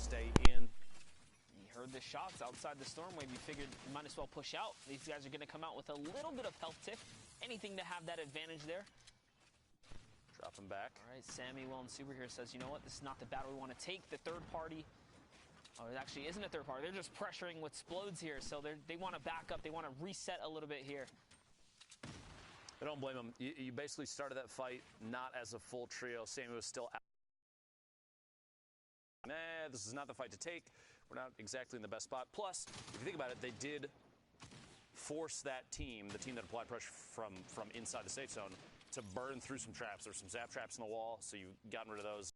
stay in. You heard the shots outside the storm wave. You figured you might as well push out. These guys are going to come out with a little bit of health tick. Anything to have that advantage there. Dropping back. All right, Sammy Will and Super here says, you know what? This is not the battle we want to take. The third party, oh, it actually isn't a third party. They're just pressuring with Splodes here. So they want to back up. They want to reset a little bit here. I don't blame them. You basically started that fight not as a full trio. Sammy was still out. Nah, this is not the fight to take. We're not exactly in the best spot. Plus, if you think about it, they did force that team, the team that applied pressure from inside the safe zone, to burn through some traps. There's some zap traps in the wall, so you've gotten rid of those.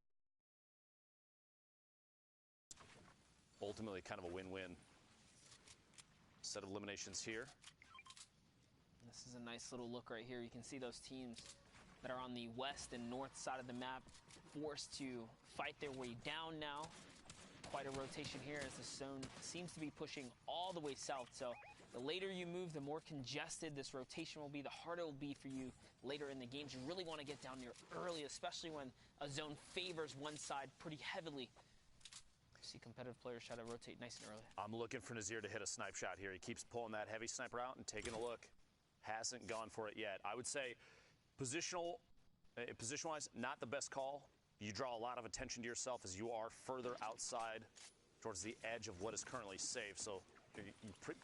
Ultimately, kind of a win-win. Set of eliminations here. This is a nice little look right here. You can see those teams that are on the west and north side of the map forced to fight their way down now. Quite a rotation here as the zone seems to be pushing all the way south. So the later you move, the more congested this rotation will be, the harder it will be for you later in the games. You really want to get down there early, especially when a zone favors one side pretty heavily. See competitive players try to rotate nice and early. I'm looking for Nazir to hit a snipe shot here. He keeps pulling that heavy sniper out and taking a look. Hasn't gone for it yet. I would say position-wise, not the best call. You draw a lot of attention to yourself as you are further outside towards the edge of what is currently safe. So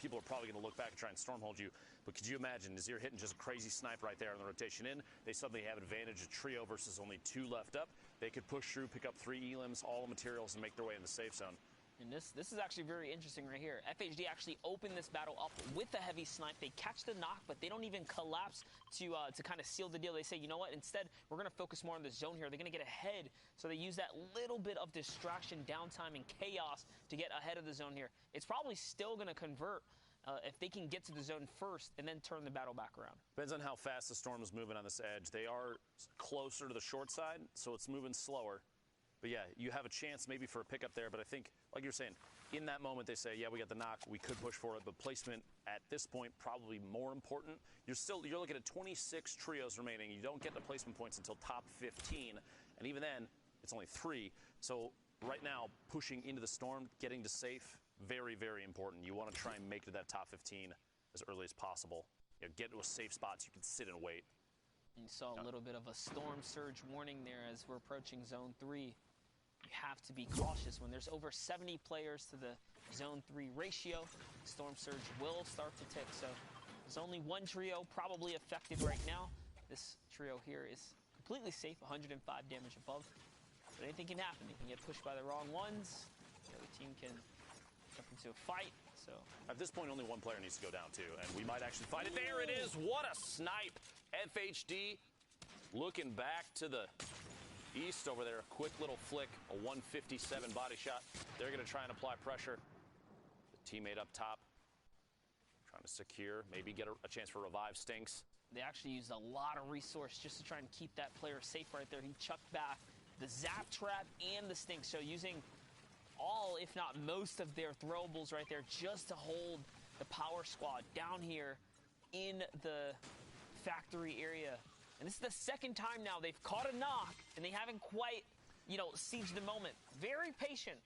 people are probably going to look back and try and stormhold you. But could you imagine Nazir hitting just a crazy snipe right there on the rotation in? They suddenly have advantage, a trio versus only 2 left up. They could push through, pick up 3 elims, all the materials, and make their way in the safe zone. And this is actually very interesting right here. FHD actually opened this battle up with a heavy snipe. They catch the knock, but they don't even collapse to kind of seal the deal. They say, you know what, instead, we're going to focus more on the zone here. They're going to get ahead. So they use that little bit of distraction, downtime, and chaos to get ahead of the zone here. It's probably still going to convert if they can get to the zone first and then turn the battle back around. Depends on how fast the storm is moving on this edge. They are closer to the short side, so it's moving slower. But yeah, you have a chance maybe for a pickup there, but I think, like you're saying, in that moment they say, yeah, we got the knock, we could push for it, but placement at this point probably more important. You're looking at 26 trios remaining. You don't get the placement points until top 15, and even then, it's only 3. So right now, pushing into the storm, getting to safe, very, very important. You want to try and make it to that top 15 as early as possible. Get to a safe spot so you can sit and wait. And you saw a little bit of a storm surge warning there as we're approaching zone 3. You have to be cautious when there's over 70 players to the zone 3 ratio. Storm surge will start to tick. So there's only one trio probably affected right now. This trio here is completely safe, 105 damage above. But anything can happen. You can get pushed by the wrong ones. The other team can jump into a fight. So at this point, only one player needs to go down too, and we might actually find it. There it is. What a snipe. FHD looking back to the east over there. A quick little flick, a 157 body shot. They're going to try and apply pressure. The teammate up top trying to secure, maybe get a chance for revive. Stinks. They actually used a lot of resource just to try and keep that player safe right there. He chucked back the zap trap and the stink. So using all, if not most, of their throwables right there just to hold the power squad down here in the factory area. And this is the second time now they've caught a knock, and they haven't quite, sieged the moment. Very patient.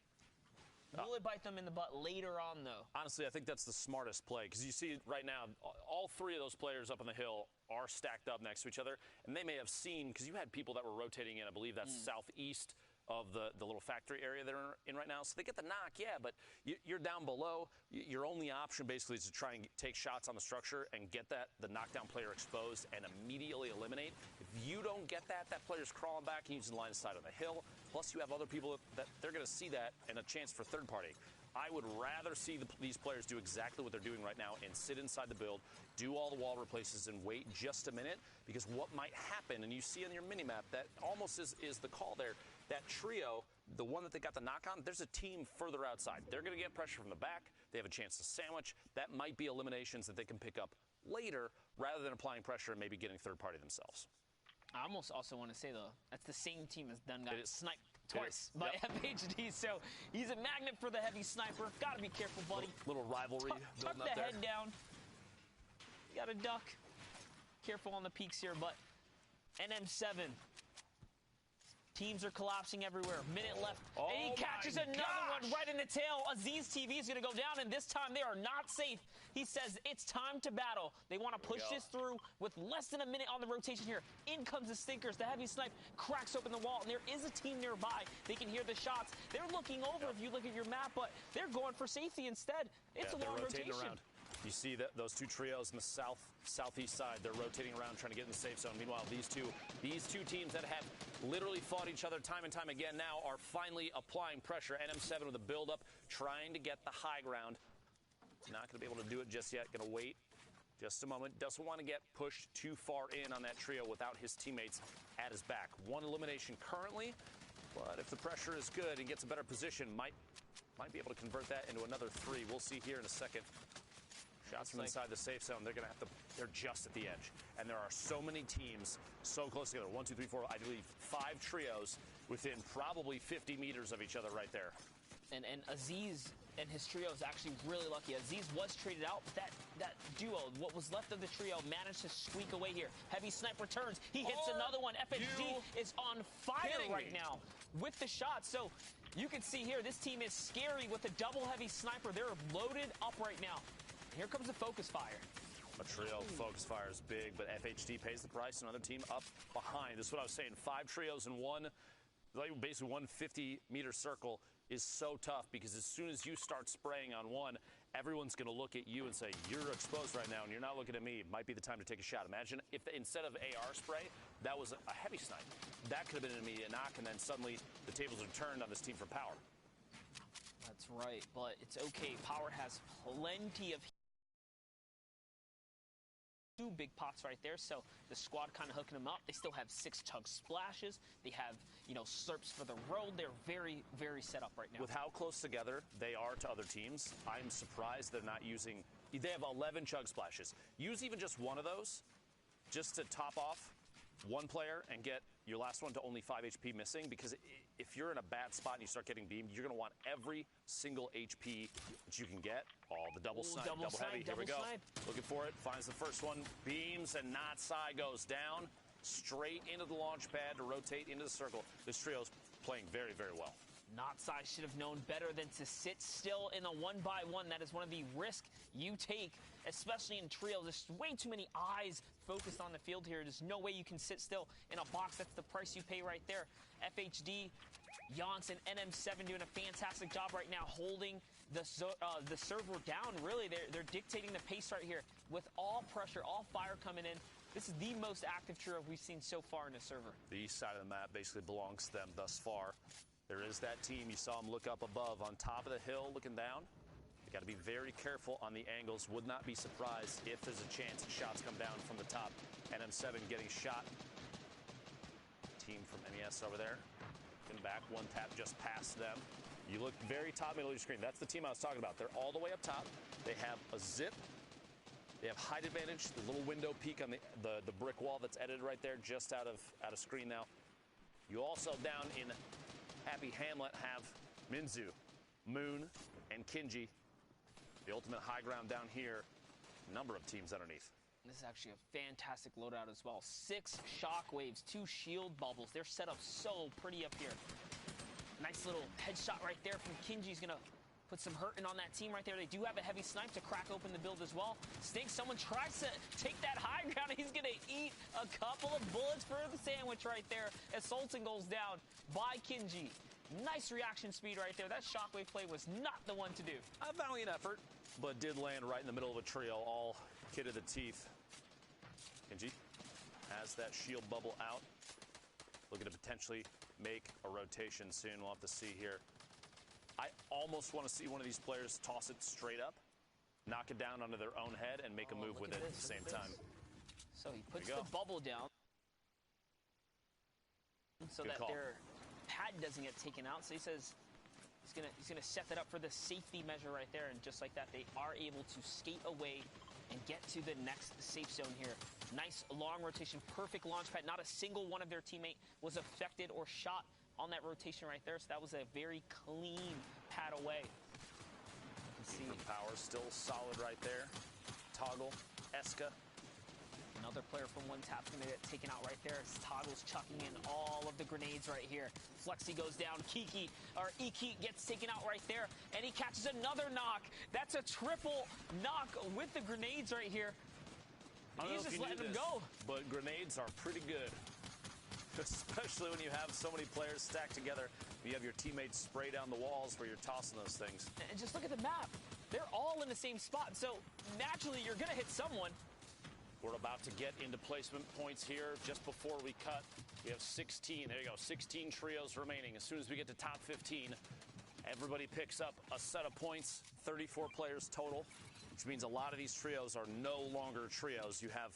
Will it bite them in the butt later on, though? Honestly, I think that's the smartest play, because you see right now, all 3 of those players up on the hill are stacked up next to each other, and they may have seen, because you had people that were rotating in, I believe that's southeast of the little factory area they're in right now. So they get the knock, yeah, but you're down below. Your only option basically is to try and take shots on the structure and get the knockdown player exposed and immediately eliminate. If you don't get that player's crawling back and using line of sight on the hill. Plus you have other people that they're going to see that and a chance for third party. I would rather see these players do exactly what they're doing right now and sit inside the build, do all the wall replaces, and wait just a minute, because what might happen, and you see on your minimap, that almost is the call there, that trio, the one that they got the knock on, there's a team further outside. They're going to get pressure from the back. They have a chance to sandwich. That might be eliminations that they can pick up later rather than applying pressure and maybe getting third party themselves. I almost also want to say, though, that's the same team as done got sniped twice by FHD, so he's a magnet for the heavy sniper. Got to be careful, buddy. Little rivalry tuck building up the there. head down. You got to duck. Careful on the peaks here, but NM7 Teams are collapsing everywhere. Minute left. Oh And he catches my another one gosh. right in the tail. Aziz TV is going to go down, and this time they are not safe. He says it's time to battle. They want to push this through with less than a minute on the rotation here. In comes the stinkers. The heavy snipe cracks open the wall, and there is a team nearby. They can hear the shots. They're looking over if you look at your map, but they're going for safety instead. It's a long rotation. Around. You see that those two trios in the southeast side, they're rotating around trying to get in the safe zone. Meanwhile, these two teams that have literally fought each other time and time again now are finally applying pressure. NM7 with a build-up, trying to get the high ground. Not going to be able to do it just yet. Going to wait just a moment. Doesn't want to get pushed too far in on that trio without his teammates at his back. One elimination currently, but if the pressure is good and gets a better position, might be able to convert that into another 3. We'll see here in a second. Shots from inside the safe zone. They're going to have to. They're just at the edge, and there are so many teams so close together. 1, 2, 3, 4. I believe 5 trios within probably 50 meters of each other right there. And Aziz and his trio is actually really lucky. Aziz was traded out, but that duo, what was left of the trio, managed to squeak away here. Heavy snipe returns. He hits another one. FHD is on fire right now with the shot. So you can see here, this team is scary with a double heavy sniper. They're loaded up right now. Here comes the focus fire. A trio focus fire is big, but FHD pays the price. Another team up behind. This is what I was saying. 5 trios in one, like basically 150-meter circle is so tough because as soon as you start spraying on one, everyone's going to look at you and say, you're exposed right now and you're not looking at me. It might be the time to take a shot. Imagine if instead of AR spray, that was a heavy snipe. That could have been an immediate knock, and then suddenly the tables are turned on this team for Power. That's right, but it's okay. Power has plenty of 2 big pots right there, so the squad kind of hooking them up. They still have 6 chug splashes. They have, slurps for the road. They're very, very set up right now. With how close together they are to other teams, I'm surprised they're not using. They have 11 chug splashes. Use even just one of those, just to top off one player and get your last one to only 5 HP missing, because if you're in a bad spot and you start getting beamed, you're going to want every single HP that you can get. Oh, the double snipe, double heavy. Here we go. Looking for it. Finds the first one. Beams, and Natsai goes down straight into the launch pad to rotate into the circle. This trio's playing very, very well. Natsai should have known better than to sit still in a 1-by-1. That is one of the risks you take, especially in trios. There's way too many eyes focused on the field here. There's no way you can sit still in a box. That's the price you pay right there. FHD, Janssen, NM7 doing a fantastic job right now holding the server down. Really, they're dictating the pace right here with all pressure, all fire coming in. This is the most active trio we've seen so far in the server. The east side of the map basically belongs to them thus far. There is that team. You saw them look up above on top of the hill looking down. You got to be very careful on the angles. Would not be surprised if there's a chance shots come down from the top. NM7 getting shot. Team from MES over there. Looking back, one tap just past them. You look very top middle of your screen. That's the team I was talking about. They're all the way up top. They have a zip. They have height advantage. The little window peak on the brick wall that's edited right there, just out of screen now. You also down in Happy Hamlet have Minzu, Moon, and Kinji. The ultimate high ground down here. Number of teams underneath. This is actually a fantastic loadout as well. 6 shockwaves, 2 shield bubbles. They're set up so pretty up here. Nice little headshot right there from Kinji. He's going to put some hurting on that team right there. They do have a heavy snipe to crack open the build as well. Stink, someone tries to take that high ground. He's going to eat a couple of bullets for the sandwich right there as Sultan goes down by Kinji. Nice reaction speed right there. That shockwave play was not the one to do. A valiant effort, but did land right in the middle of a trio, all kid of the teeth. Kinji has that shield bubble out. Looking to potentially make a rotation soon. We'll have to see here. I almost want to see one of these players toss it straight up, knock it down onto their own head, and make a move with it at the same time. So he puts the bubble down so that their pad doesn't get taken out. So he says he's gonna set that up for the safety measure right there, and just like that, they are able to skate away and get to the next safe zone here. Nice long rotation, perfect launch pad. Not a single one of their teammate was affected or shot on that rotation right there. So that was a very clean pad away. You can see Power still solid right there. Toggle, Eska, Another player from one tap's going to get taken out right there. Toggle's chucking in all of the grenades right here. Flexi goes down. Iki gets taken out right there, and he catches another knock. That's a triple knock with the grenades right here. He's just letting them go. But grenades are pretty good, especially when you have so many players stacked together. You have your teammates spray down the walls where you're tossing those things. And just look at the map. They're all in the same spot, so naturally you're going to hit someone. We're about to get into placement points here just before we cut. We have 16. There you go, 16 trios remaining. As soon as we get to top 15, everybody picks up a set of points, 34 players total, which means a lot of these trios are no longer trios. You have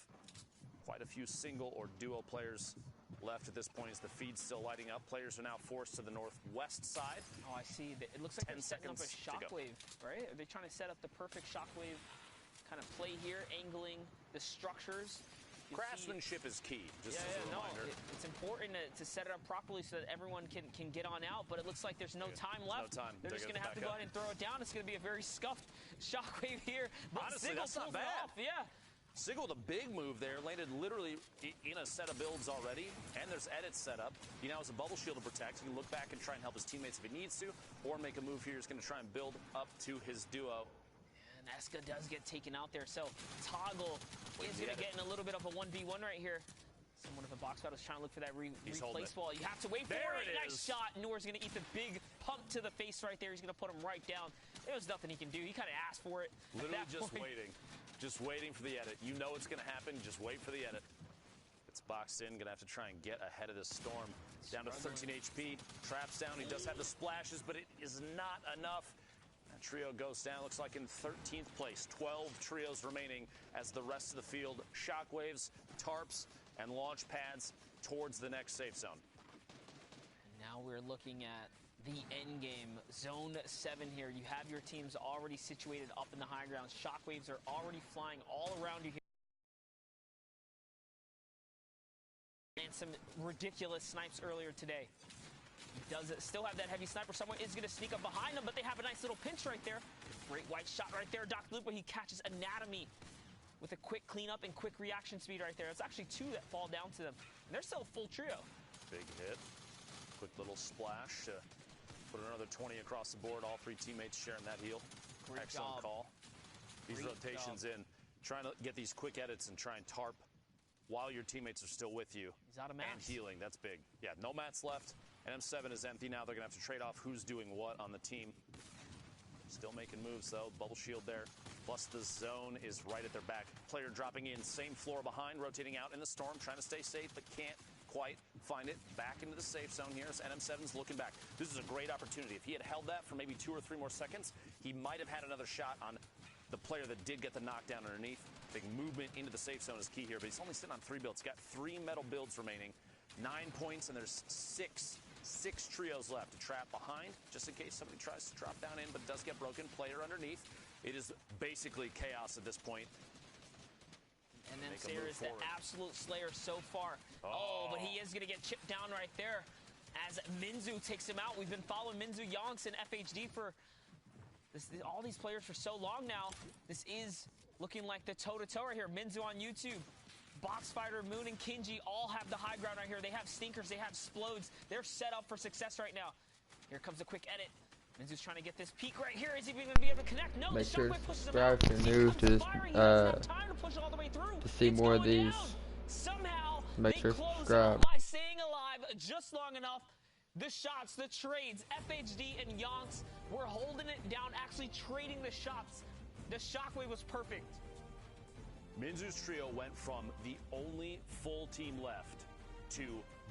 quite a few single or duo players left at this point as the feed's still lighting up. Players are now forced to the northwest side. Oh, I see. It looks like they're setting up a shockwave, right? Are they trying to set up the perfect shockwave kind of play here, angling the structures? Craftsmanship is key, just as a reminder. It's important to set it up properly so that everyone can get on out, but it looks like there's no time left. No time. They're just going to have to go ahead and throw it down. It's going to be a very scuffed shockwave here. But honestly, Sigil that's not pulls it bad. off. Yeah. Sigil with a big move there, landed literally in a set of builds already, and there's edits set up. He now has a bubble shield to protect. He can look back and try and help his teammates if he needs to, or make a move here. He's going to try and build up to his duo. And Eska does get taken out there, so Toggle is going to get in a little bit of a 1v1 right here. Someone with a box battle is trying to look for that replace wall. You have to wait for it. Nice shot. Noor's going to eat the big pump to the face right there. He's going to put him right down. There was nothing he can do. He kind of asked for it. Literally just waiting. Just waiting for the edit. You know it's going to happen. Just wait for the edit. It's boxed in. Going to have to try and get ahead of this storm. Down to 13 HP. Traps down. He does have the splashes, but it is not enough. That trio goes down. Looks like in 13th place. 12 trios remaining as the rest of the field shockwaves, tarps, and launch pads towards the next safe zone. And now we're looking at the end game, Zone 7 here. You have your teams already situated up in the high ground. Shockwaves are already flying all around you here. And some ridiculous snipes earlier today. Does it still have that heavy sniper? Someone is going to sneak up behind them, but they have a nice little pinch right there. Great white shot right there. Dr. Lupo, he catches Anatomy with a quick cleanup and quick reaction speed right there. It's actually two that fall down to them. And they're still a full trio. Big hit. Quick little splash to put another 20 across the board. All three teammates sharing that heal. Excellent call. These rotations in. Trying to get these quick edits and try and tarp while your teammates are still with you. He's out of mats. And healing. That's big. Yeah, no mats left. And M7 is empty now. They're going to have to trade off who's doing what on the team. Still making moves, though. Bubble shield there. Plus, the zone is right at their back. Player dropping in, same floor behind, rotating out in the storm, trying to stay safe, but can't quite find it. Back into the safe zone here as NM7's looking back. This is a great opportunity. If he had held that for maybe 2 or 3 more seconds, he might have had another shot on the player that did get the knockdown underneath. Big movement into the safe zone is key here, but he's only sitting on 3 builds. He's got 3 metal builds remaining, 9 points, and there's six trios left to trap behind, just in case somebody tries to drop down in, but does get broken. Player underneath. It is basically chaos at this point. And then Sayer is the absolute slayer so far. Oh, but he is going to get chipped down right there as Minzu takes him out. We've been following Minzu, Yonks, and FHD for all these players for so long now. This is looking like the toe-to-toe right here. Minzu on YouTube. Boxfighter, Moon, and Kinji all have the high ground right here. They have stinkers, they have explodes. They're set up for success right now. Here comes a quick edit. Minzu's trying to get this peak right here. Is he going to be able to connect? No, Make the sure to shockwave pushes him subscribe out. if you're new to this, time to push all the way through. to see more of these. Somehow, Make sure to close subscribe. by staying alive just long enough. The shots, the trades, FHD and Yonks were holding it down, actually trading the shots. The shockwave was perfect. Minzu's trio went from the only full team left to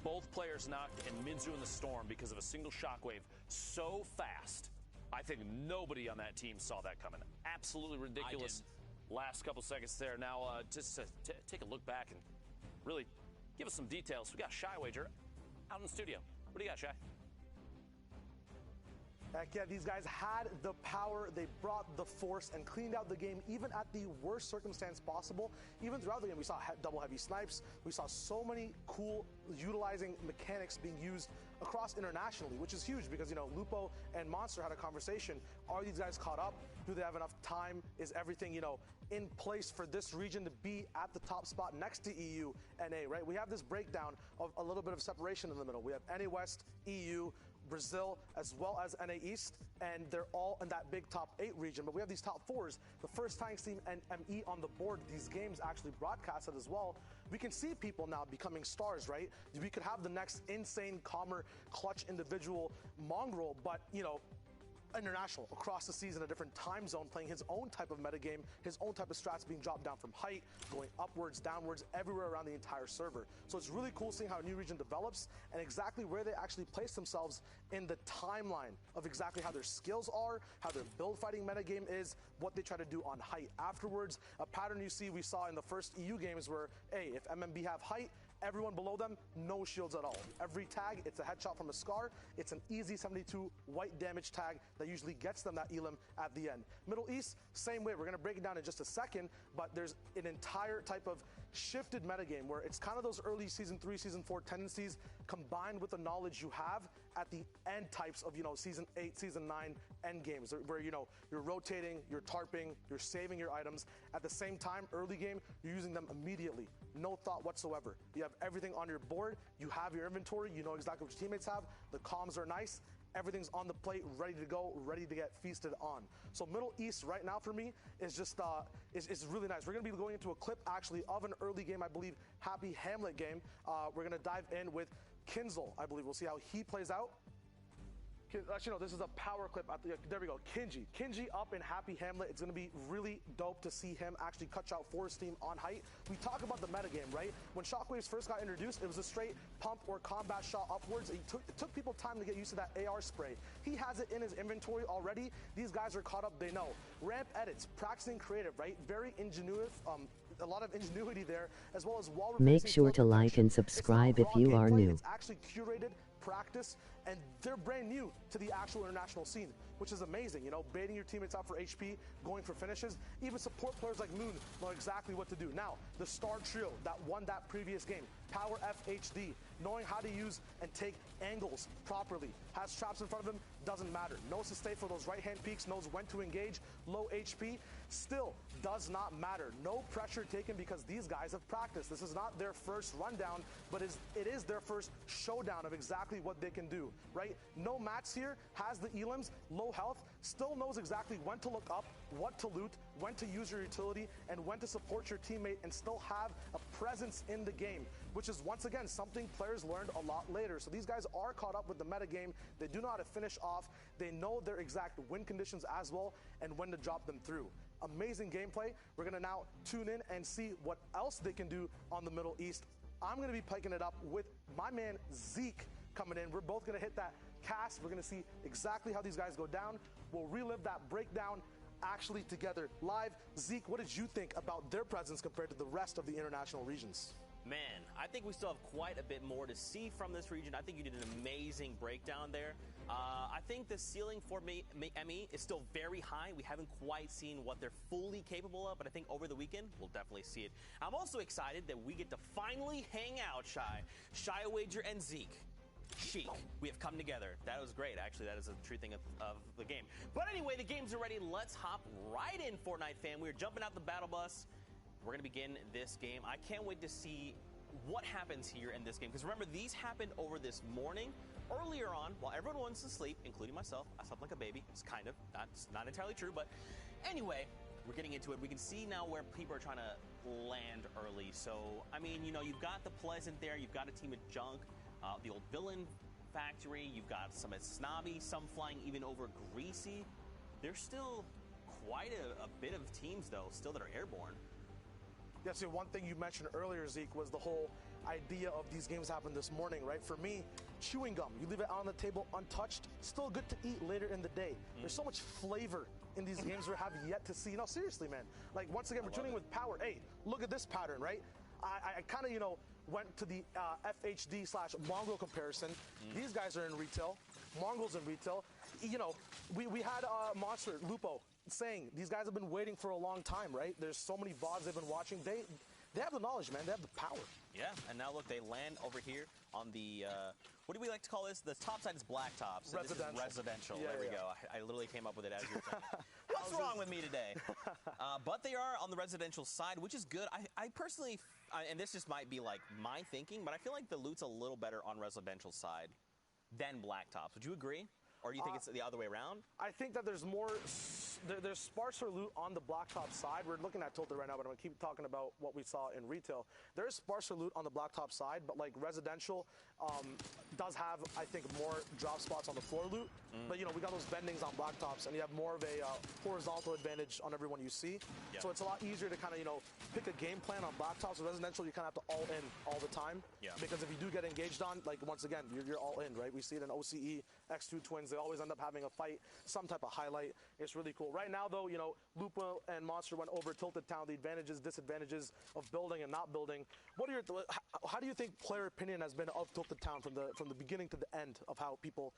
both players knocked and Minzu in the storm because of a single shockwave so fast. I think nobody on that team saw that coming. Absolutely ridiculous. Last couple seconds there. Now, just to take a look back and really give us some details. We got Shy Wager out in the studio. What do you got, Shy? Heck yeah, these guys had the power, they brought the force and cleaned out the game even at the worst circumstance possible. Even throughout the game, we saw double heavy snipes. We saw so many cool utilizing mechanics being used across internationally, which is huge because, you know, Lupo and Monster had a conversation. Are these guys caught up? Do they have enough time? Is everything, you know, in place for this region to be at the top spot next to EU, NA, right? We have this breakdown of a little bit of separation in the middle. We have NA West, EU, Brazil, as well as NA East, and they're all in that big top 8 region. But we have these top 4s. The first time Team and ME on the board, these games actually broadcasted as well. We can see people now becoming stars, right? We could have the next insane, calmer, clutch individual mongrel, but, you know, international across the season, a different time zone, playing his own type of metagame, his own type of strats being dropped down from height, going upwards, downwards, everywhere around the entire server. So it's really cool seeing how a new region develops and exactly where they actually place themselves in the timeline of exactly how their skills are, how their build fighting metagame is, what they try to do on height afterwards. A pattern we saw in the first EU games where, hey, if MMB have height, everyone below them, no shields at all. Every tag, it's a headshot from a Scar. It's an easy 72 white damage tag that usually gets them that elim at the end. Middle East, same way. We're going to break it down in just a second, but there's an entire type of shifted metagame where it's kind of those early Season 3, Season 4 tendencies combined with the knowledge you have at the end types of, you know, Season 8, Season 9 end games where, you know, you're rotating, you're tarping, you're saving your items. At the same time, early game, you're using them immediately. No thought whatsoever. You have everything on your board. You have your inventory. You know exactly what your teammates have. The comms are nice. Everything's on the plate, ready to go, ready to get feasted on. So Middle East right now for me is just is really nice. We're going to be going into a clip actually of an early game, I believe, Happy Hamlet game. We're going to dive in with Kinzel, I believe. We'll see how he plays out. Actually, no, this is a power clip. There we go. Kinji up in Happy Hamlet. It's going to be really dope to see him actually cut out Forest team on height. We talk about the metagame, right? When Shockwaves first got introduced, it was a straight pump or combat shot upwards. It took people time to get used to that AR spray. He has it in his inventory already. These guys are caught up. They know. Ramp edits, practicing creative, right? Very ingenuitive. A lot of ingenuity there, as well as wall replacing. Make sure to like and subscribe if you are new. It's actually curated practice, and they're brand new to the actual international scene, which is amazing. You know, baiting your teammates out for HP, going for finishes. Even support players like Moon know exactly what to do. Now, the star trio that won that previous game, Power FHD, knowing how to use and take angles properly, has traps in front of him, doesn't matter. Knows to stay for those right-hand peeks, knows when to engage, low HP, still does not matter. No pressure taken because these guys have practiced. This is not their first rundown, but it is their first showdown of exactly what they can do, right? No mats here, has the elims, low health, still knows exactly when to look up, what to loot, when to use your utility, and when to support your teammate and still have a presence in the game, which is once again something players learned a lot later. So these guys are caught up with the meta game. They do know how to finish off. They know their exact win conditions as well and when to drop them through. Amazing gameplay. We're going to now tune in and see what else they can do on the Middle East. I'm going to be picking it up with my man Zeke coming in. We're both going to hit that cast. We're going to see exactly how these guys go down. We'll relive that breakdown actually together live. Zeke, what did you think about their presence compared to the rest of the international regions? Man, I think we still have quite a bit more to see from this region. I think you did an amazing breakdown there. I think the ceiling for ME is still very high. We haven't quite seen what they're fully capable of, but I think over the weekend, we'll definitely see it. I'm also excited that we get to finally hang out, Shy Wager and Zeke. Chic. We have come together. That was great, actually. That is a true thing of the game. But anyway, the games are ready. Let's hop right in, Fortnite fam. We're jumping out the battle bus. We're going to begin this game. I can't wait to see what happens here in this game. Because remember, these happened over this morning. Earlier on, while everyone wants to sleep, including myself, I slept like a baby. It's kind of. It's not entirely true. But anyway, we're getting into it. We can see now where people are trying to land early. So, I mean, you know, you've got the Pleasant there. You've got a team of Junk. The old Villain Factory. You've got some at Snobby. Some flying even over Greasy. There's still quite a bit of teams, though, still that are airborne. Yeah, see, one thing you mentioned earlier, Zeke, was the whole idea of these games happened this morning, right? For me, chewing gum, you leave it on the table untouched, still good to eat later in the day. There's so much flavor in these games we have yet to see. No, seriously, man. Like, once again, we're tuning with Power. Hey, look at this pattern, right? I kind of, you know, went to the FHD/Mongrel comparison. These guys are in retail. Mongrel's in retail. You know, we had Monster, Lupo, saying these guys have been waiting for a long time, right? There's so many VODs they've been watching. They have the knowledge, man. They have the power. Yeah, and now look, they land over here on the, what do we like to call this? The top side is blacktop. So Residential. This is residential. Yeah, There we yeah. go. I literally came up with it as you were saying. What's wrong with me today? But they are on the residential side, which is good. I personally, and this just might be like my thinking, but I feel like the loot's a little better on residential side than blacktops. Would you agree? Or do you think it's the other way around? I think that there's more, there's sparser loot on the blacktop side. We're looking at Tilted right now, but I'm going to keep talking about what we saw in retail. There is sparser loot on the blacktop side, but like residential does have, I think, more drop spots on the floor loot. But, you know, we got those bendings on blacktops, and you have more of a horizontal advantage on everyone you see. Yeah. So it's a lot easier to kind of, you know, pick a game plan on blacktops. With residential, you kind of have to all in all the time. Yeah. Because if you do get engaged on, like, once again, you're all in, right? We see it in OCE, X2 Twins. They always end up having a fight, some type of highlight. It's really cool. Right now, though, you know, Lupa and Monster went over Tilted Town, the advantages, disadvantages of building and not building. What are your, how do you think player opinion has been of Tilted Town from the beginning to the end of how people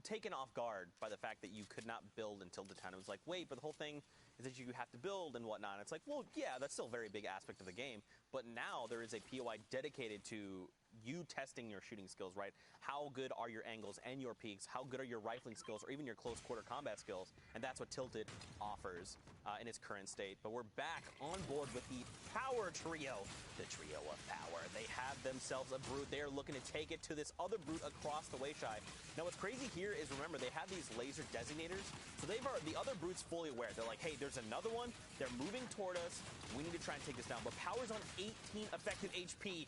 taken off guard by the fact that you could not build until the town. It was like, wait, but the whole thing is that you have to build and whatnot. And it's like, well, yeah, that's still a very big aspect of the game. But now there is a POI dedicated to you testing your shooting skills, right? How good are your angles and your peaks? How good are your rifling skills or even your close quarter combat skills? And that's what Tilted offers in its current state. But we're back on board with the Power Trio, the Trio of Power. They have themselves a brute. They are looking to take it to this other brute across the way, Shy. Now, what's crazy here is, remember, they have these laser designators. So the other brute's fully aware. They're like, hey, there's another one. They're moving toward us. We need to try and take this down. But Power's on 18 effective HP.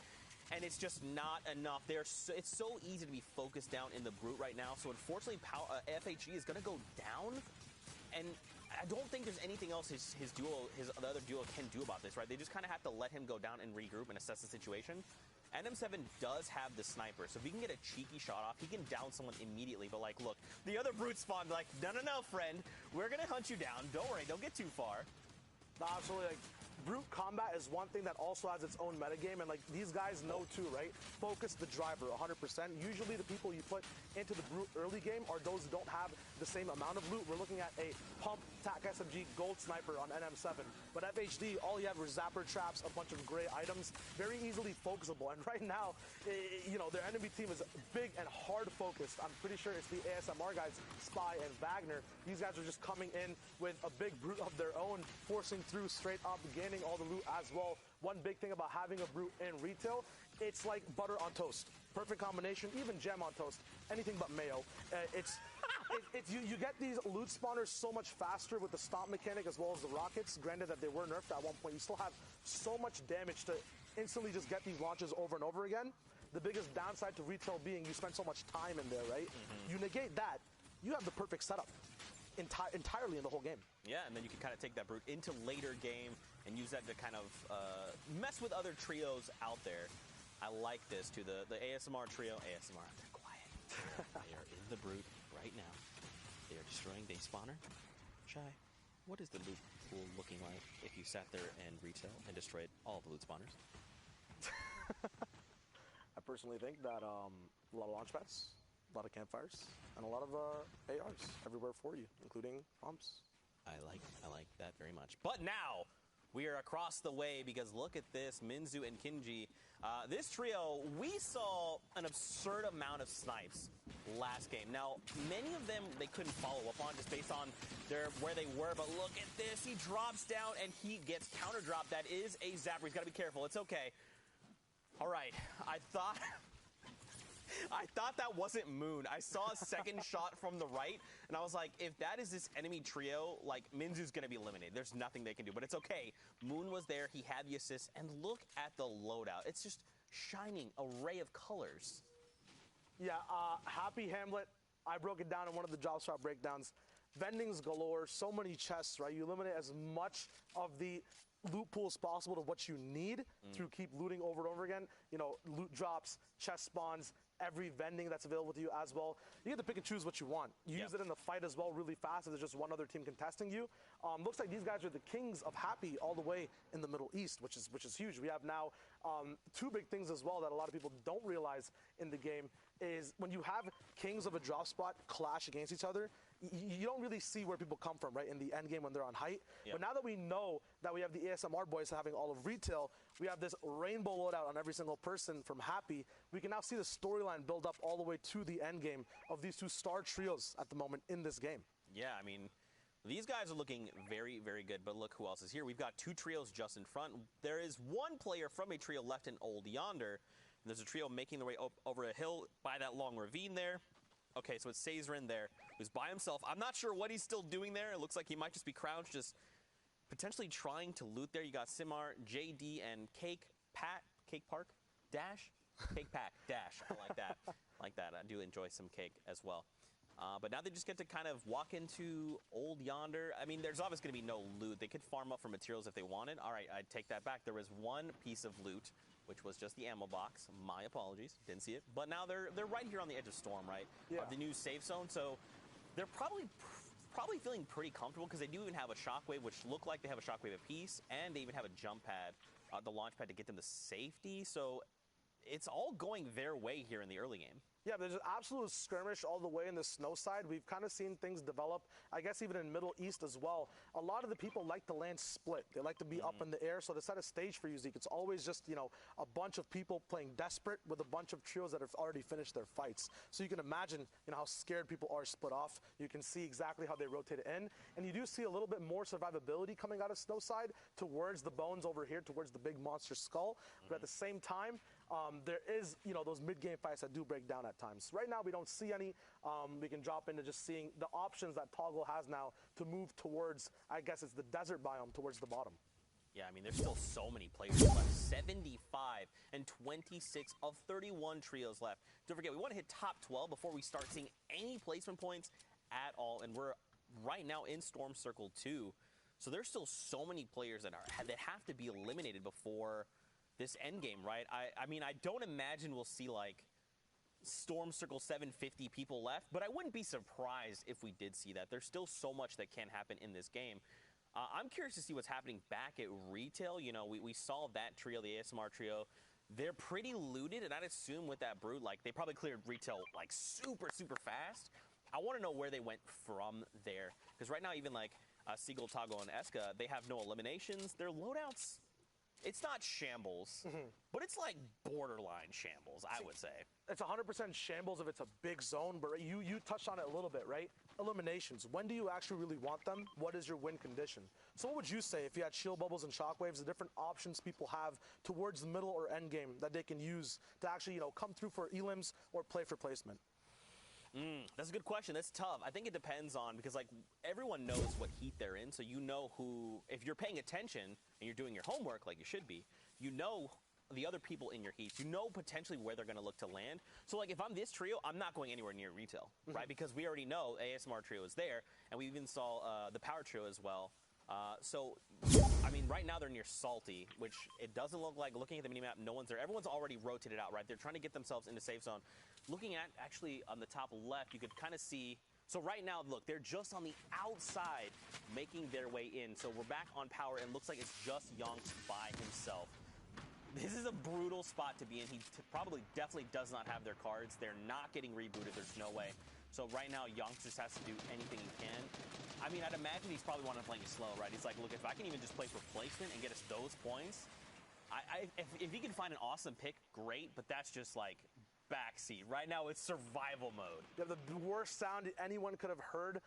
And it's just not enough. It's so easy to be focused down in the brute right now. So unfortunately, FHE is going to go down. And I don't think there's anything else the other duo can do about this, right? They just kind of have to let him go down and regroup and assess the situation. NM7 does have the sniper, so if he can get a cheeky shot off, he can down someone immediately. But like, look, the other brute spawned like, no, friend, we're gonna hunt you down. Don't worry, don't get too far. Nah, absolutely. Like, brute combat is one thing that also has its own metagame, and like these guys know too, right? Focus the driver 100%. Usually the people you put into the brute early game are those who don't have the same amount of loot. We're looking at a pump TAC SMG gold sniper on NM7, but FHD, all you have were zapper traps, a bunch of gray items, very easily focusable. And right now, you know, their enemy team is big and hard focused. I'm pretty sure it's the ASMR guys, Spy and Wagner. These guys are just coming in with a big brute of their own, forcing through straight up, gaining all the loot as well. One big thing about having a brute in retail, it's like butter on toast. Perfect combination, even jam on toast, anything but mayo. You get these loot spawners so much faster with the stomp mechanic as well as the rockets. Granted that they were nerfed at one point, you still have so much damage to instantly just get these launches over and over again. The biggest downside to retail being you spend so much time in there, right? You negate that, you have the perfect setup entirely in the whole game. Yeah, and then you can kind of take that brute into later game and use that to kind of mess with other trios out there. I like this too. The ASMR trio, ASMR, they're quiet. They are in the brute right now. They are destroying day spawner. Shy, what is the loot pool looking like if you sat there and retail and destroyed all the loot spawners? I personally think that a lot of launch pads, a lot of campfires, and a lot of ARs everywhere for you, including pumps. I like that very much. But now we are across the way because look at this, Minzu and Kinji. This trio, we saw an absurd amount of snipes last game. Now, many of them they couldn't follow up on just based on where they were, but look at this. He drops down and he gets counter dropped. That is a zapper. He's got to be careful. It's okay. All right, I thought that wasn't Moon. I saw a second shot from the right, and I was like, if that is this enemy trio, like, Minzu's going to be eliminated. There's nothing they can do, but it's okay. Moon was there. He had the assist, and look at the loadout. It's just shining array of colors. Yeah, Happy Hamlet, I broke it down in one of the job shop breakdowns. Vendings galore, so many chests, right? You eliminate as much of the loot pool as possible to what you need to keep looting over and over again. You know, loot drops, chest spawns, every vending that's available to you as well. You get to pick and choose what you want. You use it in the fight as well really fast if there's just one other team contesting you. Looks like these guys are the kings of Happy all the way in the Middle East, which is huge. We have now two big things as well that a lot of people don't realize in the game. is when you have kings of a drop spot clash against each other, you don't really see where people come from, right, in the end game when they're on height. Yep. But now that we know that we have the ASMR boys having all of retail, we have this rainbow loadout on every single person from Happy, we can now see the storyline build up all the way to the end game of these two star trios at the moment in this game. Yeah, I mean, these guys are looking very, very good, but look who else is here. We've got two trios just in front. There is one player from a trio left in Old Yonder. There's a trio making their way over a hill by that long ravine there. Okay, so it's Sazerin there, who's by himself. I'm not sure what he's still doing there. It looks like he might just be crouched, just potentially trying to loot there. You got Simar, JD, and Cake Park, Dash? Cake Pack, Dash. I like that. I do enjoy some cake as well. But now they just get to kind of walk into Old Yonder. I mean, there's obviously going to be no loot. They could farm up for materials if they wanted. All right, I take that back. There was one piece of loot, which was just the ammo box. My apologies, didn't see it. But now they're right here on the edge of Storm, right? Yeah. Of the new safe zone. So they're probably feeling pretty comfortable because they do even have a shockwave, which look like they have a shockwave apiece, and they even have a jump pad, the launch pad to get them to safety. So it's all going their way here in the early game. Yeah, there's an absolute skirmish all the way in the snow side. We've kind of seen things develop, I guess even in Middle East as well. A lot of the people like to land split. They like to be up in the air. So to set a stage for you, Zeke, it's always just, you know, a bunch of people playing desperate with a bunch of trios that have already finished their fights. So you can imagine, you know, how scared people are split off. You can see exactly how they rotate it in. And you do see a little bit more survivability coming out of snow side towards the bones over here, towards the big monster skull. But at the same time, there is, you know, those mid-game fights that do break down at times. Right now, we don't see any. We can drop into just seeing the options that Toggle has now to move towards, I guess it's the desert biome, towards the bottom. Yeah, I mean, there's still so many players left. 75 and 26 of 31 trios left. Don't forget, we want to hit top 12 before we start seeing any placement points at all. And we're right now in Storm Circle 2. So there's still so many players that have to be eliminated before this end game, right? I mean, I don't imagine we'll see like Storm Circle 750 people left, but I wouldn't be surprised if we did see that. There's still so much that can happen in this game. I'm curious to see what's happening back at retail. You know, we saw that trio, the ASMR trio. They're pretty looted, and I'd assume with that brute, like, they probably cleared retail like super, super fast. I want to know where they went from there, because right now even like Seagull, Toggle, and Eska, they have no eliminations. Their loadouts, it's not shambles, but it's like borderline shambles, I would say. It's 100% shambles if it's a big zone, but you touched on it a little bit, right? Eliminations. When do you actually really want them? What is your win condition? So what would you say if you had shield bubbles and shockwaves, the different options people have towards the middle or end game that they can use to actually, you know, come through for elims or play for placement? That's a good question. That's tough. I think it depends on, because like everyone knows what heat they're in, so you know who, if you're paying attention and you're doing your homework like you should be, you know the other people in your heats. You know potentially where they're going to look to land. So like if I'm this trio, I'm not going anywhere near retail, right? Because we already know ASMR trio is there, and we even saw the power trio as well. So, I mean, right now they're near Salty, which it doesn't look like, looking at the minimap, no one's there. Everyone's already rotated out, right? They're trying to get themselves into safe zone. Looking at, actually, on the top left, you could kind of see, so right now, look, they're just on the outside making their way in. So we're back on power, and looks like it's just Yonks by himself. This is a brutal spot to be in. He probably definitely does not have their cards. They're not getting rebooted. There's no way. So right now, Yonks just has to do anything he can. I mean, I'd imagine he's probably wanting to play slow, right? He's like, look, if I can even just play for placement and get us those points, if he can find an awesome pick, great, but that's just like backseat. Right now, it's survival mode. Yeah, the worst sound anyone could have heard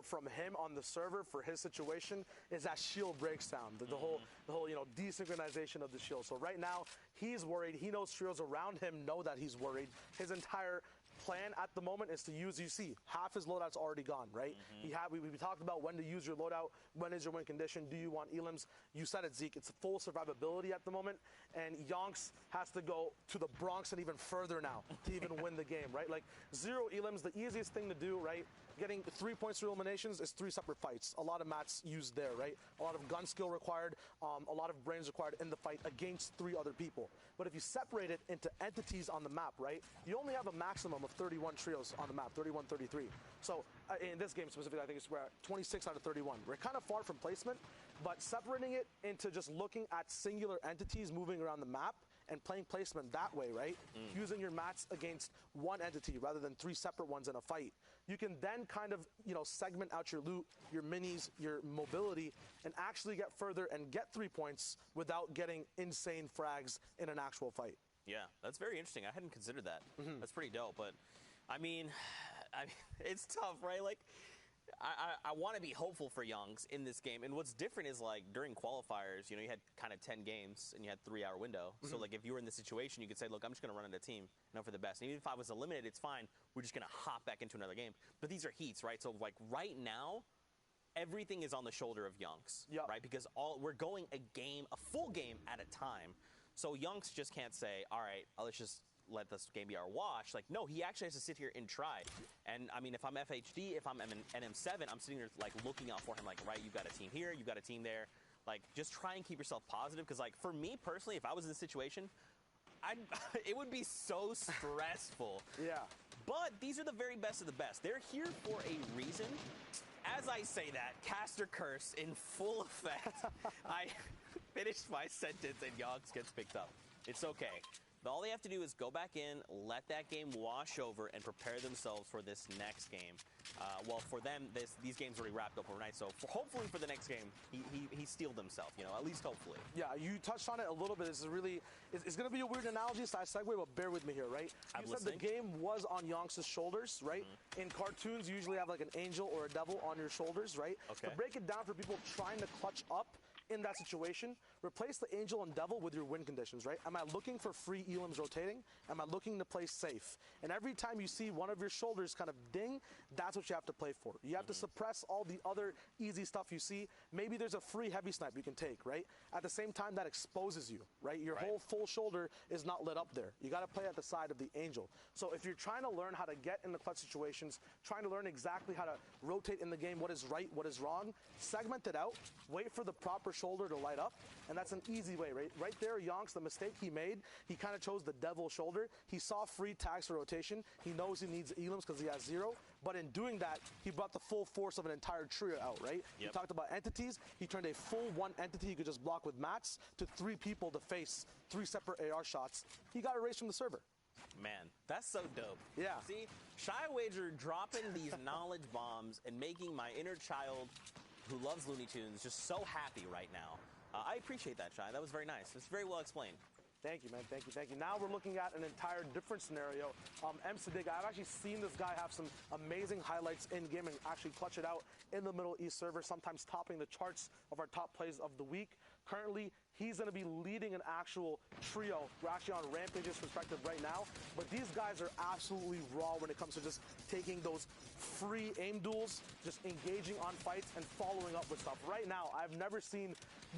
from him on the server for his situation is that shield break sound, the whole you know, desynchronization of the shield. So right now, he's worried. He knows trios around him know that he's worried. His entire plan at the moment is to use, you see, half his loadout's already gone, right? We talked about when to use your loadout, when is your win condition, do you want elims? You said it, Zeke, it's full survivability at the moment, and Yonks has to go to the Bronx and even further now to even win the game, right? Like, 0 elims, the easiest thing to do, right? Getting 3 points through eliminations is 3 separate fights. A lot of mats used there, right? A lot of gun skill required, a lot of brains required in the fight against 3 other people. But if you separate it into entities on the map, right, you only have a maximum of 31 trios on the map, 31, 33. So in this game specifically, I think we're at 26 out of 31. We're kind of far from placement, but separating it into just looking at singular entities moving around the map and playing placement that way, right? Using your mats against one entity rather than 3 separate ones in a fight. You can then kind of, segment out your loot, your minis, your mobility, and actually get further and get 3 points without getting insane frags in an actual fight. Yeah, that's very interesting. I hadn't considered that. That's pretty dope. But, I mean, it's tough, right? Like, I want to be hopeful for Youngs in this game. And what's different is, like, during qualifiers, you had kind of 10 games and you had 3-hour window. So, like, if you were in this situation, you could say, look, I'm just going to run on a team and hope for the best. And even if I was eliminated, it's fine. We're just going to hop back into another game. But these are heats, right? So, like, right now, everything is on the shoulder of Youngs, right? Because we're going a full game at a time. So Youngs just can't say, all right, let's just let this game be our wash. Like, no, he actually has to sit here and try. And, I mean, if I'm FHD, if I'm NM7, I'm sitting there, like, looking out for him, like, right, you've got a team here, you've got a team there. Like, just try and keep yourself positive. Because, like, for me personally, if I was in this situation, it would be so stressful. Yeah. But these are the very best of the best. They're here for a reason. As I say that, caster curse in full effect. I finished my sentence and Youngs gets picked up. It's okay. All they have to do is go back in, let that game wash over, and prepare themselves for this next game. Well, for them, these games already wrapped up overnight, so hopefully for the next game, he steeled himself, at least hopefully. Yeah, you touched on it a little bit. This is really, it's going to be a weird analogy, so I segue, but bear with me here, right? I'm you listening. said the game was on Youngs' shoulders, right? In cartoons, you usually have like an angel or a devil on your shoulders, right? Okay. To break it down for people trying to clutch up in that situation, replace the angel and devil with your win conditions, right? Am I looking for free elims rotating? Am I looking to play safe? And every time you see one of your shoulders kind of ding, that's what you have to play for. You have to suppress all the other easy stuff you see. Maybe there's a free heavy snipe you can take, right? At the same time, that exposes you, right? Your whole full shoulder is not lit up there. You got to play at the side of the angel. So if you're trying to learn how to get in the clutch situations, trying to learn exactly how to rotate in the game, what is right, what is wrong, segment it out, wait for the proper shoulder to light up, and that's an easy way, right? Right there, Youngs, the mistake he made, he kind of chose the devil shoulder. He saw free tags for rotation. He knows he needs elims because he has 0, but in doing that, he brought the full force of an entire trio out, right? He talked about entities. He turned a full 1 entity he could just block with mats to 3 people to face 3 separate AR shots. He got erased from the server. Man, that's so dope. Yeah. See, Shy Wager dropping these knowledge bombs and making my inner child who loves Looney Tunes just so happy right now. I appreciate that, Shy. That was very nice. It's very well explained. Thank you, man. Thank you, thank you. Now we're looking at an entire different scenario. M. Sadiq, I've actually seen this guy have some amazing highlights in-game and actually clutch it out in the Middle East server, sometimes topping the charts of our top plays of the week. Currently, he's going to be leading an actual trio. We're actually on Rampage's perspective right now, but these guys are absolutely raw when it comes to just taking those free aim duels, just engaging on fights and following up with stuff. Right now, I've never seen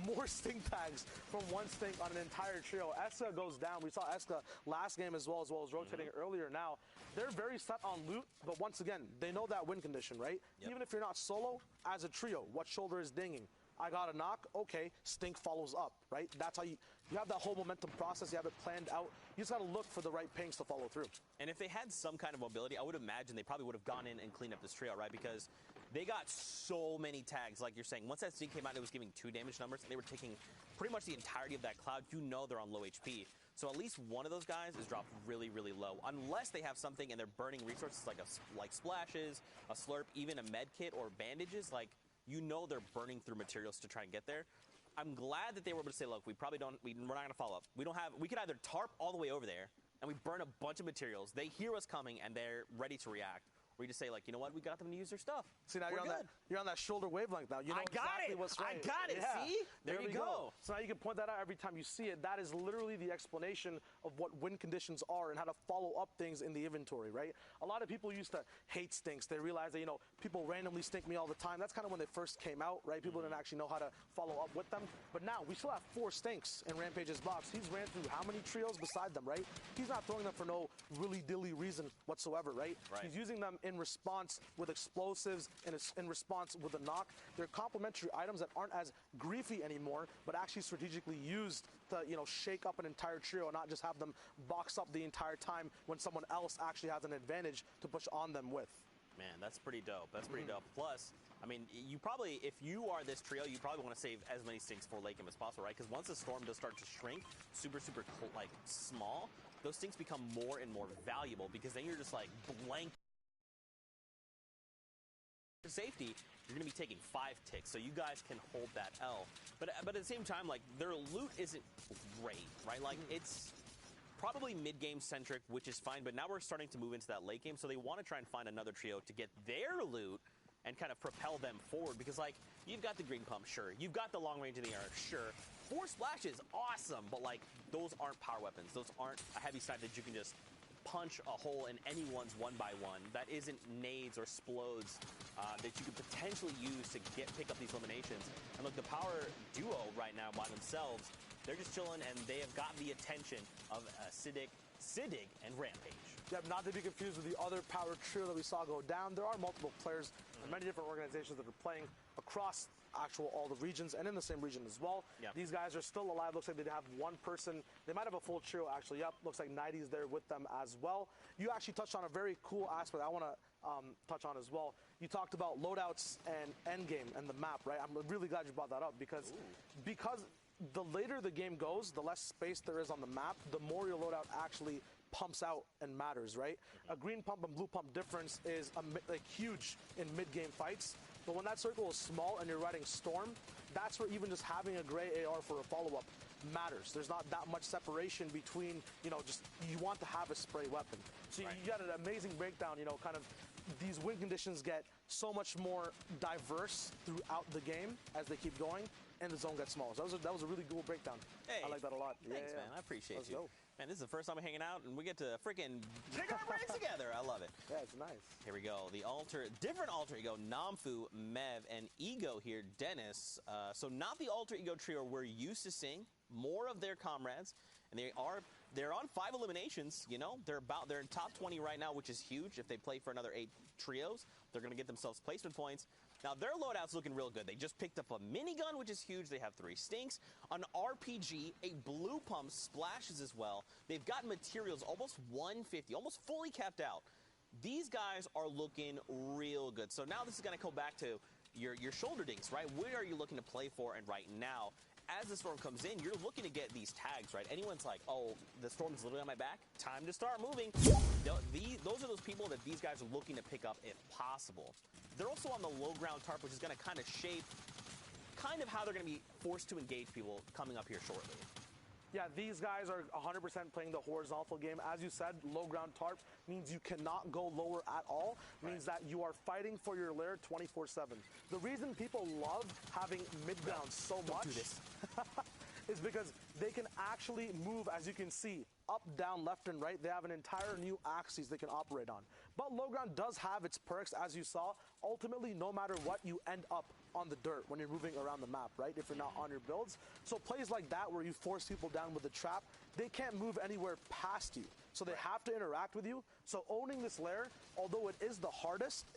more stink tags from one stink on an entire trio. Eska goes down. We saw Eska last game as well as rotating earlier. Now, they're very set on loot, but once again, they know that win condition, right? Even if you're not solo, as a trio, what shoulder is dinging? I got a knock, okay, stink follows up, right? That's how you have that whole momentum process, you have it planned out. You just got to look for the right pings to follow through. And if they had some kind of mobility, I would imagine they probably would have gone in and cleaned up this trio, right? Because they got so many tags, like you're saying. Once that stink came out, it was giving 2 damage numbers, and they were taking pretty much the entirety of that cloud. You know they're on low HP. So at least one of those guys is dropped really, really low. Unless they have something and they're burning resources like splashes, a slurp, even a med kit or bandages, like, you know they're burning through materials to try and get there. I'm glad that they were able to say, look, we're not going to follow up. We could either tarp all the way over there and we burn a bunch of materials. They hear us coming and they're ready to react. Or you just say, like, you know what, we got them to use their stuff. See, now you're on that shoulder wavelength now. You know exactly what's right. I got it, yeah. see? There you go. So now you can point that out every time you see it. That is literally the explanation of what win conditions are and how to follow up things in the inventory, right? A lot of people used to hate stinks. They realized that, people randomly stink me all the time. That's kind of when they first came out, right? People didn't actually know how to follow up with them. But now we still have 4 stinks in Rampage's box. He's ran through how many trios beside them, right? He's not throwing them for no really dilly reason whatsoever, right? He's using them in response with explosives and in response with a knock. They're complementary items that aren't as griefy anymore, but actually strategically used to, shake up an entire trio and not just have them box up the entire time when someone else actually has an advantage to push on them with. Man, that's pretty dope. That's pretty dope. Plus, I mean, you probably, if you are this trio, you probably want to save as many stinks for late game as possible, right? Because once the storm does start to shrink, super, like, small, those stinks become more and more valuable because then you're just, like, blank safety. You're going to be taking 5 ticks, so you guys can hold that L. But at the same time, like, their loot isn't great, right? Like, it's probably mid-game centric, which is fine, but now we're starting to move into that late game, so they want to try and find another trio to get their loot and kind of propel them forward, because, like, you've got the green pump, sure. You've got the long range in the air, sure. 4 splashes, awesome, but, like, those aren't power weapons. Those aren't a heavy side that you can just punch a hole in anyone's 1x1. That isn't nades or explodes that you could potentially use to pick up these eliminations. And look, the power duo right now by themselves, they're just chilling, and they have got the attention of Siddig, and Rampage. Yep, not to be confused with the other power trio that we saw go down. There are multiple players and many different organizations that are playing across all the regions and in the same region as well. Yep. These guys are still alive. Looks like they have one person. They might have a full trio, actually. Yep, looks like 90's there with them as well. You actually touched on a very cool aspect I want to touch on as well. You talked about loadouts and endgame and the map, right? I'm really glad you brought that up because the later the game goes, the less space there is on the map, the more your loadout actually pumps out and matters, right? A green pump and blue pump difference is like huge in mid-game fights, but when that circle is small and you're riding Storm, that's where even just having a gray AR for a follow-up matters. There's not that much separation between, just you want to have a spray weapon. So right. You got an amazing breakdown, kind of these win conditions get so much more diverse throughout the game as they keep going, and the zone gets smaller. So that was a really cool breakdown. Hey, I like that a lot. Thanks, man. I appreciate you. Dope. Man, this is the first time we're hanging out, and we get to freaking take our breaks together. I love it. Yeah, it's nice. Here we go. The different alter ego, Namfu, Mev, and Ego here, Dennis. So not the alter ego trio we're used to seeing. More of their comrades, and they're on 5 eliminations. They're in top 20 right now, which is huge. If they play for another 8 trios, they're going to get themselves placement points. Now, their loadout's looking real good. They just picked up a minigun, which is huge. They have 3 stinks, an RPG, a blue pump, splashes as well. They've got materials, almost 150, almost fully capped out. These guys are looking real good. So now this is going to go back to your shoulder dinks, right? What are you looking to play for? And right now, as the storm comes in, you're looking to get these tags, right? Anyone's like, oh, the storm's literally on my back. Time to start moving. Those are those people that these guys are looking to pick up if possible. They're also on the low ground tarp, which is going to kind of shape kind of how they're going to be forced to engage people coming up here shortly. Yeah, these guys are 100% playing the horizontal game. As you said, low ground tarp means you cannot go lower at all. Means that you are fighting for your lair 24/7. The reason people love having mid ground so much is because they can actually move, as you can see, up, down, left, and right. They have an entire new axis they can operate on. But low ground does have its perks, as you saw. Ultimately, no matter what, you end up on the dirt when you're moving around the map, right? If you're not on your builds. So plays like that where you force people down with the trap, they can't move anywhere past you. So they have to interact with you. So owning this lair, although it is the hardest,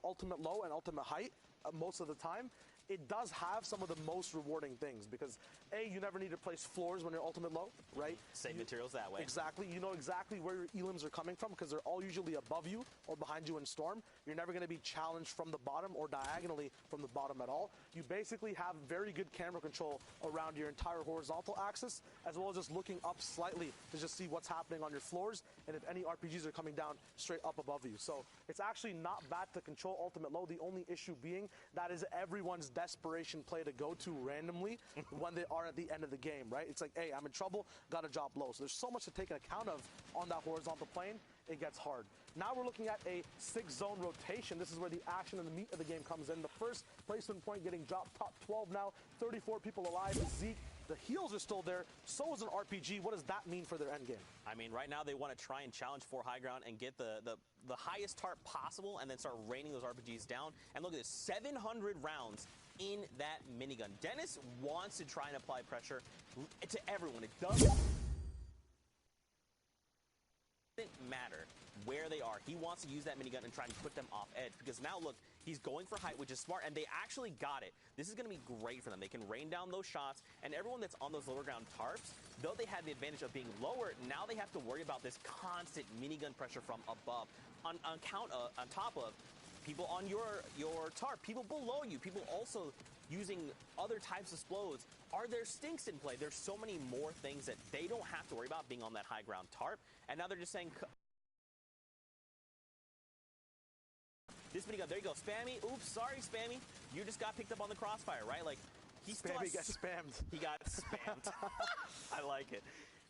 ultimate low and ultimate height most of the time, it does have some of the most rewarding things because A, you never need to place floors when you're ultimate low, right? Save materials that way. Exactly. You know exactly where your elims are coming from because they're all usually above you or behind you in storm. You're never going to be challenged from the bottom or diagonally from the bottom at all. You basically have very good camera control around your entire horizontal axis, as well as just looking up slightly to just see what's happening on your floors and if any RPGs are coming down straight up above you. So it's actually not bad to control ultimate low. The only issue being that is everyone's desperation play to go to randomly when they are at the end of the game, right? It's like, hey, I'm in trouble, gotta drop low. So there's so much to take account of on that horizontal plane, it gets hard. Now we're looking at a 6-zone rotation. This is where the action and the meat of the game comes in. The first placement point getting dropped, top 12 now, 34 people alive. Zeke, the heals are still there, so is an RPG. What does that mean for their end game? I mean, right now they want to try and challenge for high ground and get the highest tarp possible and then start raining those RPGs down. And look at this, 700 rounds in that minigun. Dennis wants to try and apply pressure to everyone. It doesn't matter where they are. He wants to use that minigun and try and put them off edge because now look, he's going for height, which is smart, and they actually got it. This is going to be great for them. They can rain down those shots, and everyone that's on those lower ground tarps, though they had the advantage of being lower, now they have to worry about this constant minigun pressure from above on top of people on your tarp, people below you, people also using other types of explodes. Are there stinks in play? There's so many more things that they don't have to worry about being on that high ground tarp. And now they're just saying, this minigun, there you go, Spammy. Oops, sorry, Spammy. You just got picked up on the crossfire, right? Like, Spammy gets spammed. He got spammed. I like it.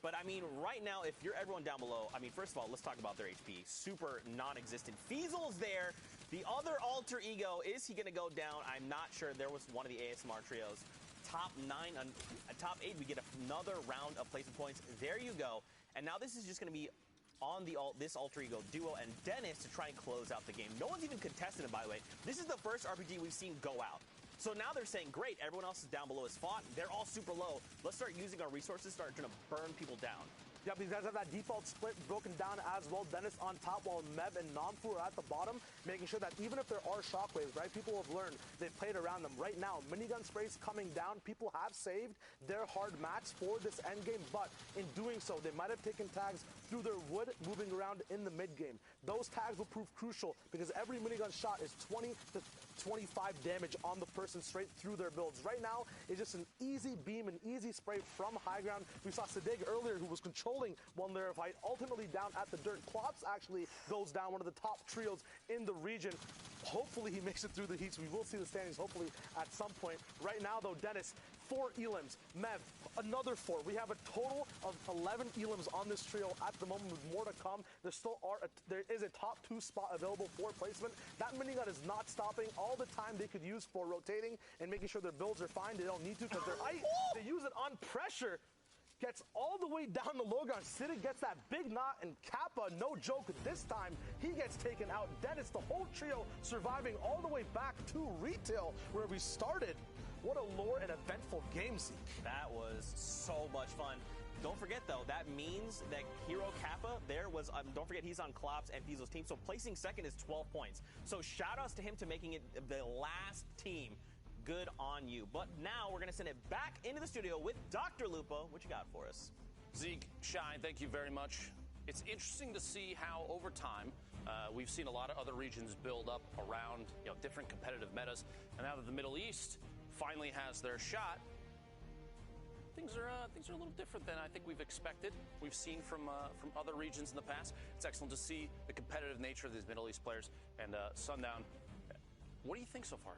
But, I mean, right now, if you're everyone down below, I mean, first of all, let's talk about their HP. Super non-existent. Feasel's there. The other alter ego, is he going to go down? I'm not sure. There was one of the ASMR trios. Top 8, we get another round of placement points. There you go. And now this is just going to be on this alter ego duo and Dennis to try and close out the game. No one's even contested it, by the way. This is the first RPG we've seen go out. So now they're saying, great, everyone else is down below has fought. They're all super low. Let's start using our resources, start trying to burn people down. Yep, these guys have that default split broken down as well. Dennis on top while Mev and Namfu are at the bottom, making sure that even if there are shockwaves, right, people have learned. They've played around them. Right now, minigun sprays coming down. People have saved their hard mats for this endgame, but in doing so, they might have taken tags through their wood moving around in the mid-game. Those tags will prove crucial because every minigun shot is 20 to 25 damage on the person straight through their builds. Right now, it's just an easy beam, an easy spray from high ground. We saw Sadig earlier who was controlling one layer of height, ultimately down at the dirt. Klops actually goes down, one of the top trios in the region. Hopefully he makes it through the heats. We will see the standings hopefully at some point. Right now though, Dennis, 4 elims. Mev, another 4. We have a total of 11 elims on this trio at the moment with more to come. There is a top 2 spot available for placement. That minigun is not stopping. All the time they could use for rotating and making sure their builds are fine. They don't need to because they're height. They use it on pressure. Gets all the way down the low ground. Siddiq gets that big knot, and Kappa, no joke, this time he gets taken out. Dennis, the whole trio surviving all the way back to retail where we started. What a lore and eventful game, Zeke. That was so much fun. Don't forget, though, that means that Hero Kappa there was, don't forget, he's on Klops and Pizzo's team, so placing second is 12 points. So shout-outs to him to making it the last team. Good on you. But now we're going to send it back into the studio with Dr. Lupo. What you got for us? Zeke, Shine, thank you very much. It's interesting to see how over time we've seen a lot of other regions build up around different competitive metas, and now that the Middle East finally has their shot, things are a little different than I think we've expected. We've seen from other regions in the past. It's excellent to see the competitive nature of these Middle East players. And Sundown, what do you think so far?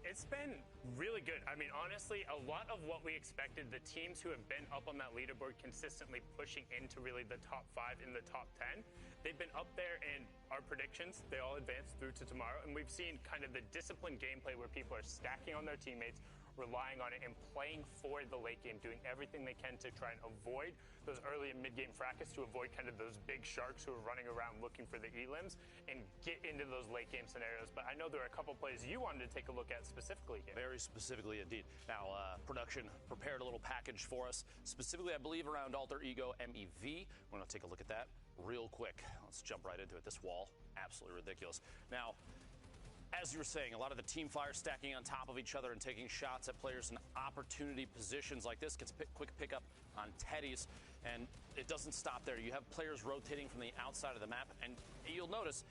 It's been really good. I mean, honestly, a lot of what we expected, the teams who have been up on that leaderboard consistently pushing into really the top 5 in the top 10, they've been up there in our predictions. They all advanced through to tomorrow, and we've seen kind of the disciplined gameplay where people are stacking on their teammates, relying on it, and playing for the late game, doing everything they can to try and avoid those early and mid-game fracas, to avoid kind of those big sharks who are running around looking for the elims and get into those late game scenarios. But I know there are a couple plays you wanted to take a look at specifically here. Very specifically indeed. Now, production prepared a little package for us, specifically, I believe, around Alter Ego MEV. We're going to take a look at that real quick. Let's jump right into it. This wall, absolutely ridiculous. Now, as you were saying, a lot of the team fire stacking on top of each other and taking shots at players in opportunity positions like this gets quick pickup on Teddy's, and it doesn't stop there. You have players rotating from the outside of the map, and you'll notice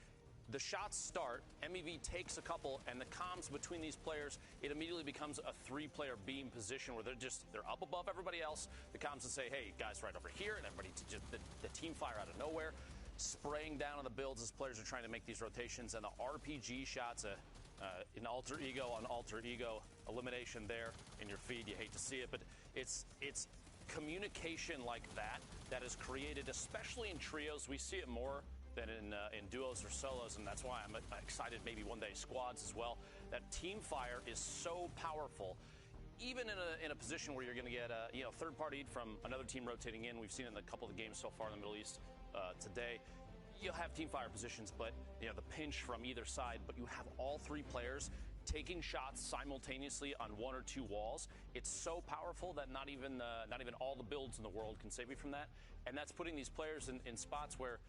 the shots start, MEV takes a couple, and the comms between these players, it immediately becomes a 3-player beam position where they're up above everybody else. The comms will say, hey, guys, right over here, and everybody just the team fire out of nowhere, spraying down on the builds as players are trying to make these rotations, and the RPG shots, an alter ego on alter ego elimination there in your feed. You hate to see it, but it's communication like that is created, especially in trios. We see it more than in duos or solos, and that's why I'm excited maybe one day squads as well. That team fire is so powerful. Even in a position where you're going to get third party from another team rotating in. We've seen it in a couple of the games so far in the Middle East today. You'll have team fire positions, but the pinch from either side. But you have all 3 players taking shots simultaneously on 1 or 2 walls. It's so powerful that not even all the builds in the world can save you from that. And that's putting these players in spots where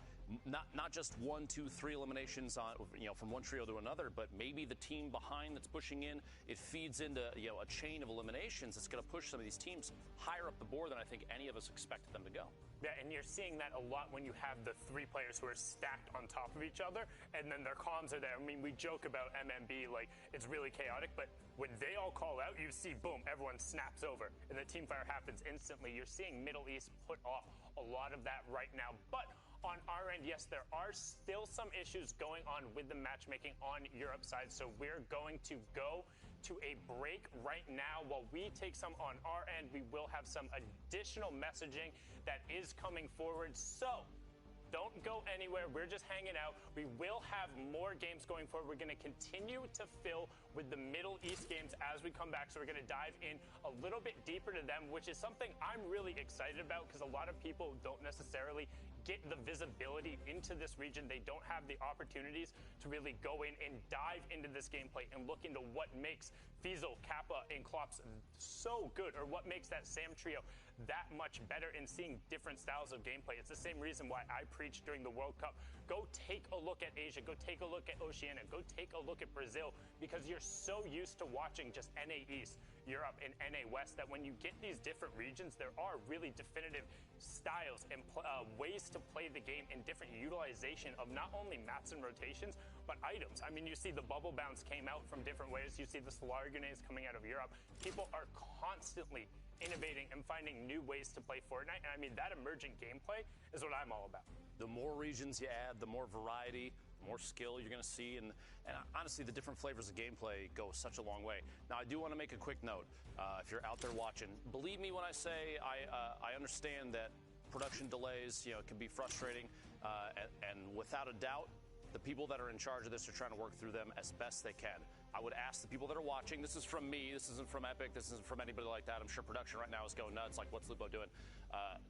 not just 1, 2, 3 eliminations on, from one trio to another, but maybe the team behind that's pushing in, it feeds into a chain of eliminations that's going to push some of these teams higher up the board than I think any of us expected them to go. Yeah, and you're seeing that a lot when you have the 3 players who are stacked on top of each other, and then their comms are there. I mean, we joke about MMB like it's really chaotic, but when they all call out, you see, boom, everyone snaps over, and the team fire happens instantly. You're seeing Middle East put off a lot of that right now, but on our end, yes, there are still some issues going on with the matchmaking on Europe side, so we're going to go to a break right now. While we take some on our end, we will have some additional messaging that is coming forward. So don't go anywhere. We're just hanging out. We will have more games going forward. We're going to continue to fill with the Middle East games as we come back. So we're going to dive in a little bit deeper to them, which is something I'm really excited about because a lot of people don't necessarily get the visibility into this region. They don't have the opportunities to really go in and dive into this gameplay and look into what makes Fiesel, Kappa, and Klops so good, or what makes that Sam trio that much better in seeing different styles of gameplay. It's the same reason why I preached during the World Cup. Go take a look at Asia, go take a look at Oceania, go take a look at Brazil, because you're so used to watching just NA East, Europe, and NA West that when you get these different regions, there are really definitive styles and ways to play the game and different utilization of not only mats and rotations, but items. I mean, you see the bubble bounce came out from different ways. You see the Solar grenades coming out of Europe. People are constantly innovating and finding new ways to play Fortnite. And I mean, that emergent gameplay is what I'm all about. The more regions you add, the more variety, the more skill you're going to see. And honestly, the different flavors of gameplay go such a long way. Now, I do want to make a quick note. If you're out there watching, believe me when I say I understand that production delays, can be frustrating. And without a doubt, the people that are in charge of this are trying to work through them as best they can. I would ask the people that are watching, this is from me, this isn't from Epic, this isn't from anybody like that. I'm sure production right now is going nuts, like what's Lupo doing?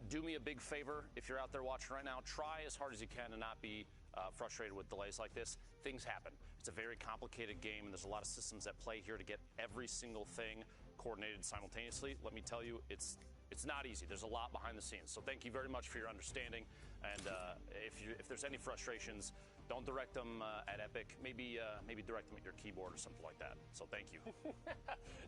Do me a big favor, if you're out there watching right now, try as hard as you can to not be frustrated with delays like this. Things happen. It's a very complicated game, and there's a lot of systems at play here to get every single thing coordinated simultaneously. Let me tell you, it's not easy. There's a lot behind the scenes. So thank you very much for your understanding. And if there's any frustrations, don't direct them at Epic. Maybe direct them at your keyboard or something like that. So thank you.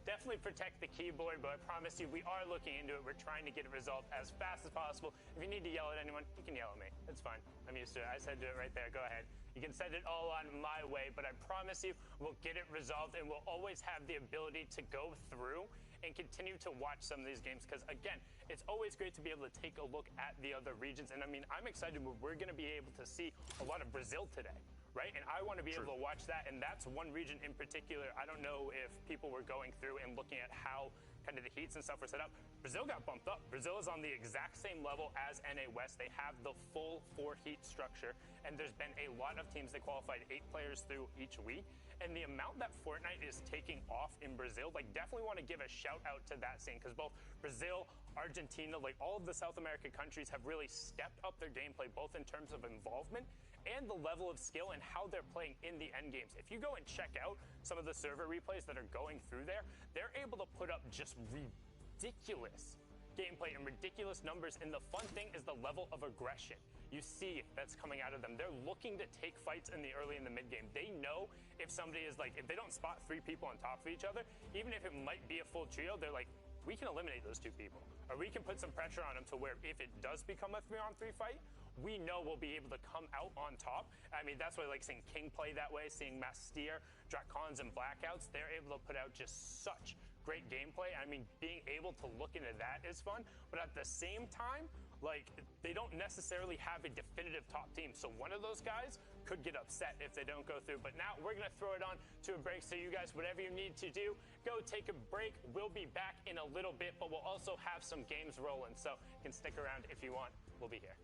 Definitely protect the keyboard, but I promise you, we are looking into it. We're trying to get it resolved as fast as possible. If you need to yell at anyone, you can yell at me. It's fine. I'm used to it. I said do it right there. Go ahead. You can send it all on my way, but I promise you, we'll get it resolved, and we'll always have the ability to go through and continue to watch some of these games, because again, it's always great to be able to take a look at the other regions. And I mean, I'm excited. We're going to be able to see a lot of Brazil today, right? And I want to be able to watch that. And that's one region in particular. I don't know if people were going through and looking at how kind of the heats and stuff were set up. Brazil got bumped up. Brazil is on the exact same level as NA West. They have the full 4 heat structure, and there's been a lot of teams that qualified 8 players through each week. And the amount that Fortnite is taking off in Brazil, definitely want to give a shout out to that scene, because both Brazil, Argentina, all of the South American countries have really stepped up their gameplay, both in terms of involvement and the level of skill and how they're playing in the end games. If you go and check out some of the server replays that are going through there, they're able to put up just ridiculous gameplay and ridiculous numbers. And the fun thing is the level of aggression you see that's coming out of them. They're looking to take fights in the early and the mid game. They know if somebody is if they don't spot 3 people on top of each other, even if it might be a full trio, they're like, we can eliminate those 2 people, or we can put some pressure on them to where if it does become a 3-on-3 fight, we know we'll be able to come out on top. I mean, that's why I like seeing King play that way, seeing Masteer, Drakons, and Blackouts. They're able to put out just such great gameplay. I mean, being able to look into that is fun, but at the same time, they don't necessarily have a definitive top team. So one of those guys could get upset if they don't go through. But now we're going to throw it on to a break. So you guys, whatever you need to do, go take a break. We'll be back in a little bit, but we'll also have some games rolling. So you can stick around if you want. We'll be here.